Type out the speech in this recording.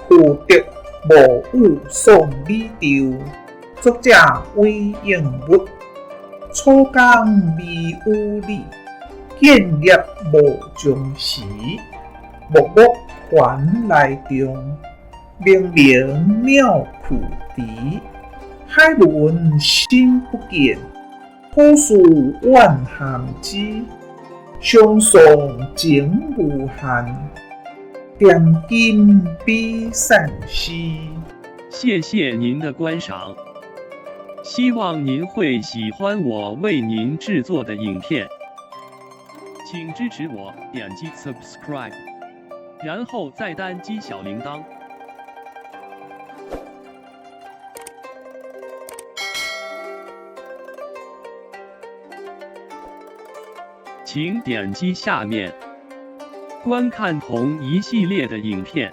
有德无有送米丢，作者魏应物。初工未有理，建业无终时。木木还来中，明明妙苦敌。海伦心不见，土事万行之。相送情无限，点金比散失。谢谢您的观赏，希望您会喜欢我为您制作的影片，请支持我，点击 subscribe， 然后再单击小铃铛。请点击下面观看同一系列的影片。